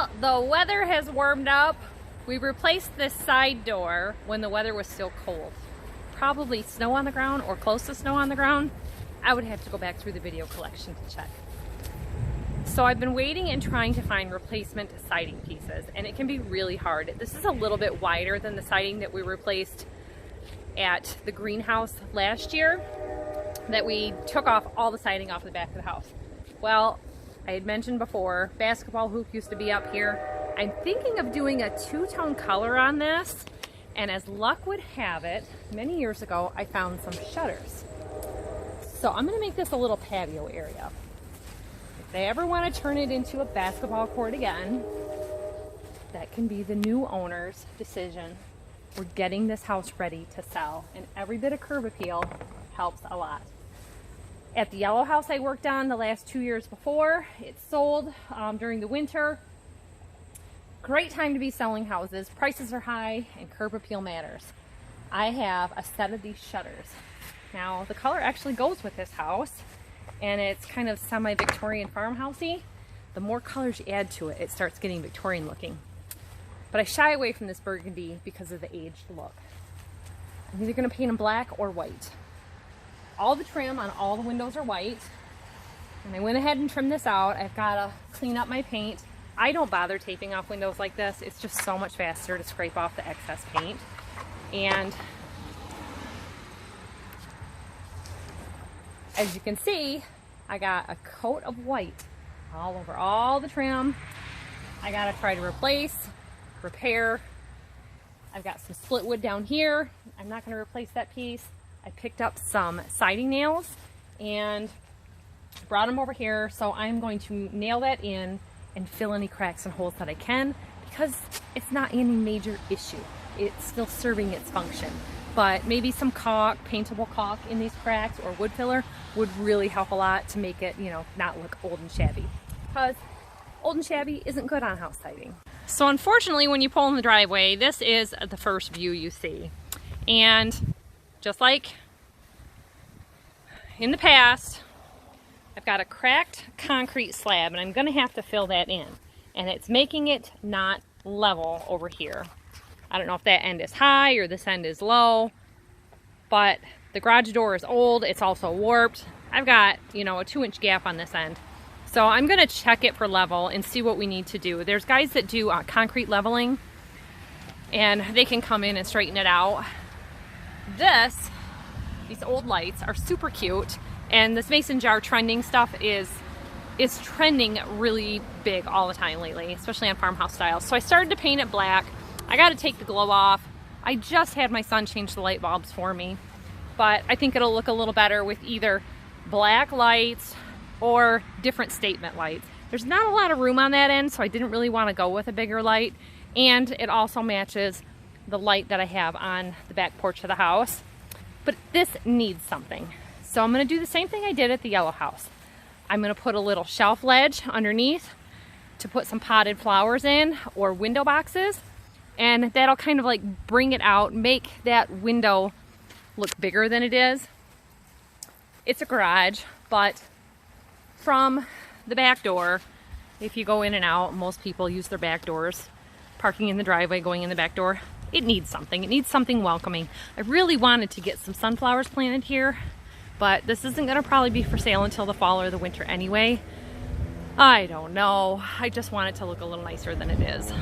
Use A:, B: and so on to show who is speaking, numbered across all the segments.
A: Well, the weather has warmed up. We replaced this side door when the weather was still cold. Probably snow on the ground or close to snow on the ground. I would have to go back through the video collection to check. So I've been waiting and trying to find replacement siding pieces, and it can be really hard. This is a little bit wider than the siding that we replaced at the greenhouse last year, that we took off all the siding off the back of the house. Well, I had mentioned before, basketball hoop used to be up here. I'm thinking of doing a two-tone color on this, and as luck would have it, many years ago I found some shutters. So I'm gonna make this a little patio area. If they ever want to turn it into a basketball court again, that can be the new owner's decision. We're getting this house ready to sell, and every bit of curb appeal helps a lot. At the yellow house I worked on the last 2 years before, it sold during the winter. Great time to be selling houses. Prices are high and curb appeal matters. I have a set of these shutters. Now the color actually goes with this house, and it's kind of semi-Victorian farmhousey. The more colors you add to it, it starts getting Victorian looking. But I shy away from this burgundy because of the aged look. I'm either gonna paint them black or white. All the trim on all the windows are white, and I went ahead and trimmed this out. I've got to clean up my paint. I don't bother taping off windows like this. It's just so much faster to scrape off the excess paint. And as you can see, I got a coat of white all over all the trim. I got to try to replace, repair. I've got some split wood down here. I'm not going to replace that piece. I picked up some siding nails and brought them over here, so I'm going to nail that in and fill any cracks and holes that I can, because it's not any major issue. It's still serving its function. But maybe some caulk, paintable caulk in these cracks or wood filler would really help a lot to make it, you know, not look old and shabby. Because old and shabby isn't good on house siding. So unfortunately, when you pull in the driveway, this is the first view you see. And just like in the past, I've got a cracked concrete slab, and I'm going to have to fill that in. And it's making it not level over here. I don't know if that end is high or this end is low, but the garage door is old. It's also warped. I've got, you know, a 2-inch gap on this end. So I'm going to check it for level and see what we need to do. There's guys that do concrete leveling, and they can come in and straighten it out. These old lights are super cute, and this mason jar trending stuff is trending really big all the time lately, especially on farmhouse styles. So I started to paint it black. I got to take the glow off. I just had my son change the light bulbs for me, but I think it'll look a little better with either black lights or different statement lights. There's not a lot of room on that end, so I didn't really want to go with a bigger light, and it also matches the light that I have on the back porch of the house. But this needs something. So I'm going to do the same thing I did at the yellow house. I'm going to put a little shelf ledge underneath to put some potted flowers in, or window boxes, and that'll kind of like bring it out, make that window look bigger than it is. It's a garage, but from the back door, if you go in and out, most people use their back doors, parking in the driveway, going in the back door. It needs something. It needs something welcoming. I really wanted to get some sunflowers planted here, but this isn't going to probably be for sale until the fall or the winter anyway. I don't know. I just want it to look a little nicer than it is.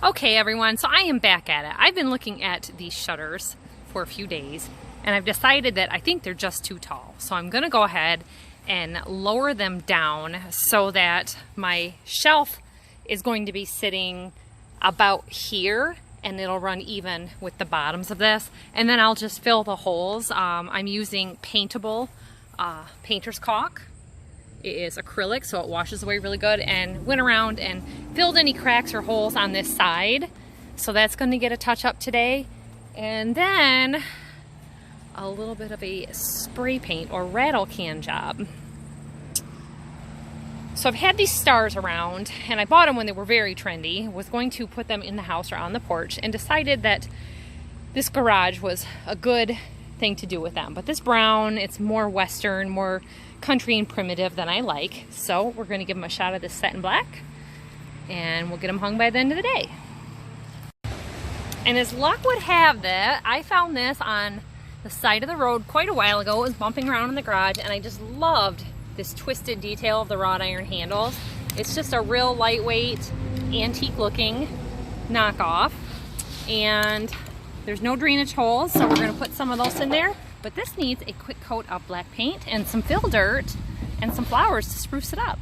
A: Okay everyone, so I am back at it. I've been looking at these shutters for a few days and I've decided that I think they're just too tall. So I'm gonna go ahead and lower them down so that my shelf is going to be sitting about here and it'll run even with the bottoms of this. And then I'll just fill the holes. I'm using paintable painter's caulk. It is acrylic, so it washes away really good, and went around and filled any cracks or holes on this side. So that's going to get a touch up today. And then a little bit of a spray paint or rattle can job. So I've had these stars around and I bought them when they were very trendy. Was going to put them in the house or on the porch and decided that this garage was a good thing to do with them. But this brown, it's more Western, more country and primitive than I like. So we're going to give them a shot of this satin black and we'll get them hung by the end of the day. And as luck would have it, I found this on the side of the road quite a while ago. It was bumping around in the garage and I just loved this twisted detail of the wrought iron handles. It's just a real lightweight, antique looking knockoff. And there's no drainage holes, so we're going to put some of those in there. But this needs a quick coat of black paint and some fill dirt and some flowers to spruce it up.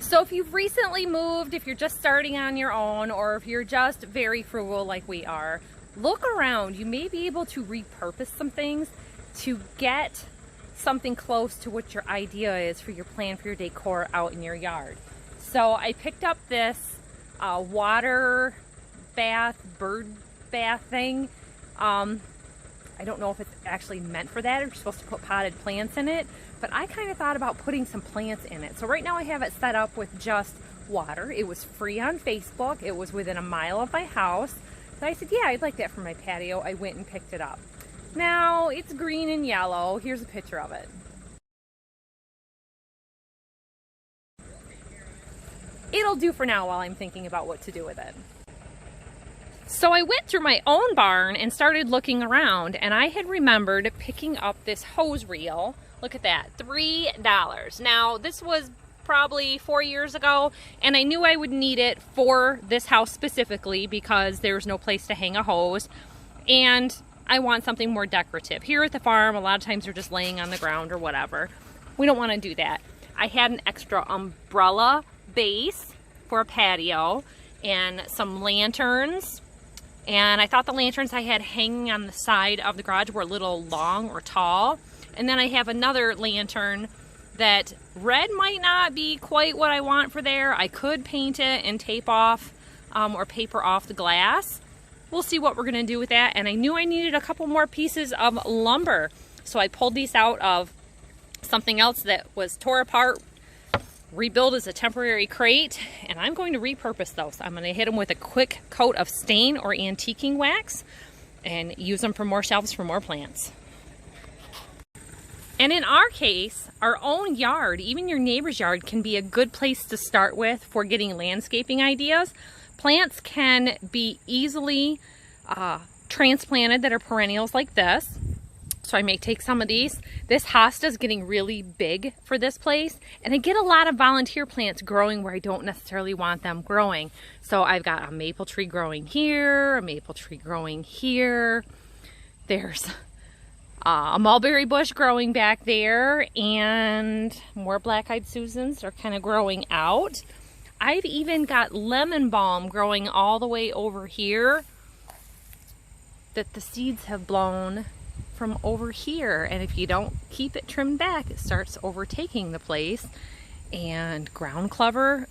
A: So if you've recently moved, if you're just starting on your own, or if you're just very frugal like we are, look around. You may be able to repurpose some things to get something close to what your idea is for your plan for your decor out in your yard. So I picked up this water bath, bird bath thing. I don't know if it's actually meant for that. You're supposed to put potted plants in it, but I kind of thought about putting some plants in it. So right now I have it set up with just water. It was free on Facebook. It was within a mile of my house. So I said, yeah, I'd like that for my patio. I went and picked it up. Now it's green and yellow. Here's a picture of it. It'll do for now while I'm thinking about what to do with it. So I went through my own barn and started looking around, and I had remembered picking up this hose reel. Look at that, $3. Now this was probably 4 years ago, and I knew I would need it for this house specifically because there's no place to hang a hose, and I want something more decorative. Here at the farm, a lot of times they're just laying on the ground or whatever. We don't want to do that. I had an extra umbrella base for a patio and some lanterns. And I thought the lanterns I had hanging on the side of the garage were a little long or tall. And then I have another lantern that red might not be quite what I want for there. I could paint it and tape off or paper off the glass. We'll see what we're gonna do with that. And I knew I needed a couple more pieces of lumber. So I pulled these out of something else that was tore apart, rebuild as a temporary crate, and I'm going to repurpose those. I'm going to hit them with a quick coat of stain or antiquing wax and use them for more shelves for more plants. And in our case, our own yard, even your neighbor's yard, can be a good place to start with for getting landscaping ideas. Plants can be easily transplanted that are perennials like this. So I may take some of these. This hosta is getting really big for this place, and I get a lot of volunteer plants growing where I don't necessarily want them growing. So I've got a maple tree growing here, a maple tree growing here. There's a mulberry bush growing back there, and more black-eyed Susans are kind of growing out. I've even got lemon balm growing all the way over here that the seeds have blown from over here, and if you don't keep it trimmed back, it starts overtaking the place. And ground cover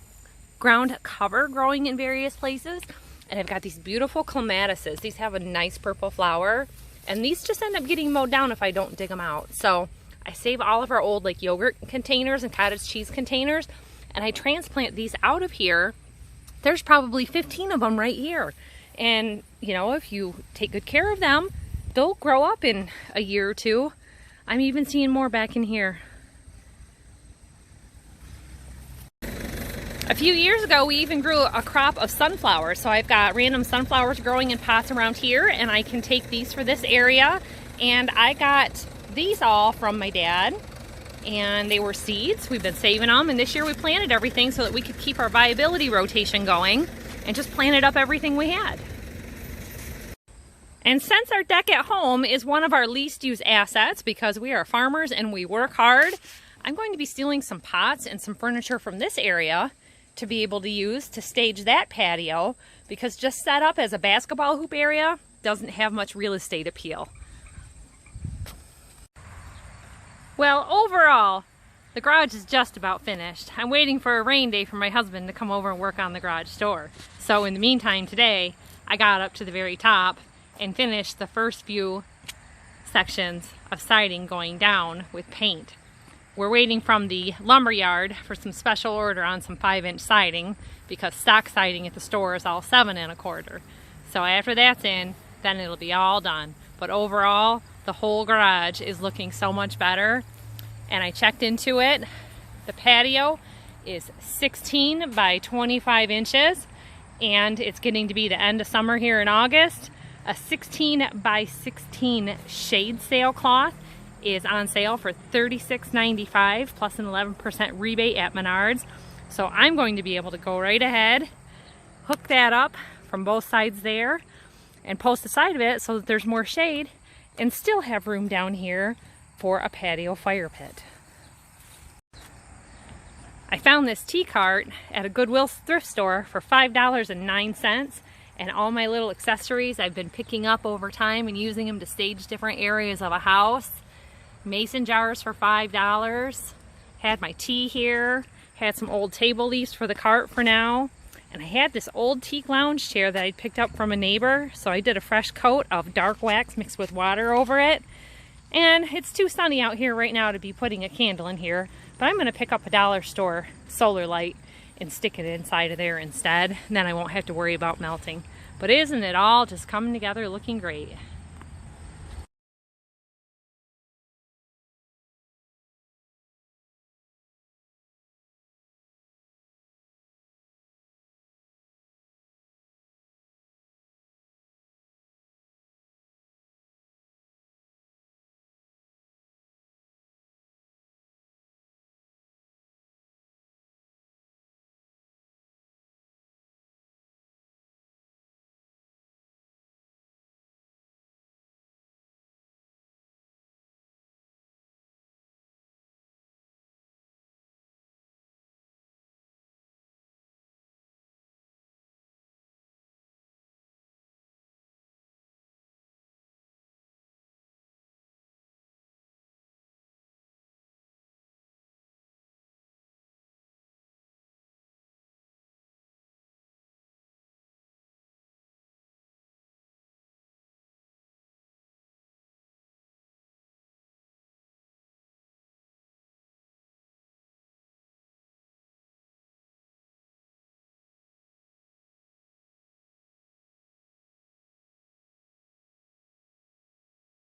A: growing in various places. And I've got these beautiful clematises. These have a nice purple flower, and these just end up getting mowed down if I don't dig them out. So I save all of our old like yogurt containers and cottage cheese containers, and I transplant these out of here. There's probably 15 of them right here, and you know, if you take good care of them, they'll grow up in a year or two. I'm even seeing more back in here. A few years ago, we even grew a crop of sunflowers. So I've got random sunflowers growing in pots around here, and I can take these for this area. And I got these all from my dad, and they were seeds. We've been saving them, and this year we planted everything so that we could keep our viability rotation going and just planted up everything we had. And since our deck at home is one of our least used assets because we are farmers and we work hard, I'm going to be stealing some pots and some furniture from this area to be able to use to stage that patio, because just set up as a basketball hoop area doesn't have much real estate appeal. Well, overall, the garage is just about finished. I'm waiting for a rain day for my husband to come over and work on the garage door. So in the meantime today, I got up to the very top and finished the first few sections of siding going down with paint. We're waiting from the lumber yard for some special order on some 5-inch siding because stock siding at the store is all 7 1/4. So after that's in, then it'll be all done. But overall, the whole garage is looking so much better. And I checked into it. The patio is 16 by 25 inches, and it's getting to be the end of summer here in August. A 16 by 16 shade sailcloth is on sale for $36.95 plus an 11% rebate at Menards. So I'm going to be able to go right ahead, hook that up from both sides there, and post the side of it so that there's more shade, and still have room down here for a patio fire pit. I found this tea cart at a Goodwill thrift store for $5.09, and all my little accessories I've been picking up over time and using them to stage different areas of a house. Mason jars for $5. Had my tea here. Had some old table leaves for the cart for now. And I had this old teak lounge chair that I picked up from a neighbor. So I did a fresh coat of dark wax mixed with water over it. And it's too sunny out here right now to be putting a candle in here. But I'm going to pick up a dollar store solar light and stick it inside of there instead. And then I won't have to worry about melting. But isn't it all just coming together looking great?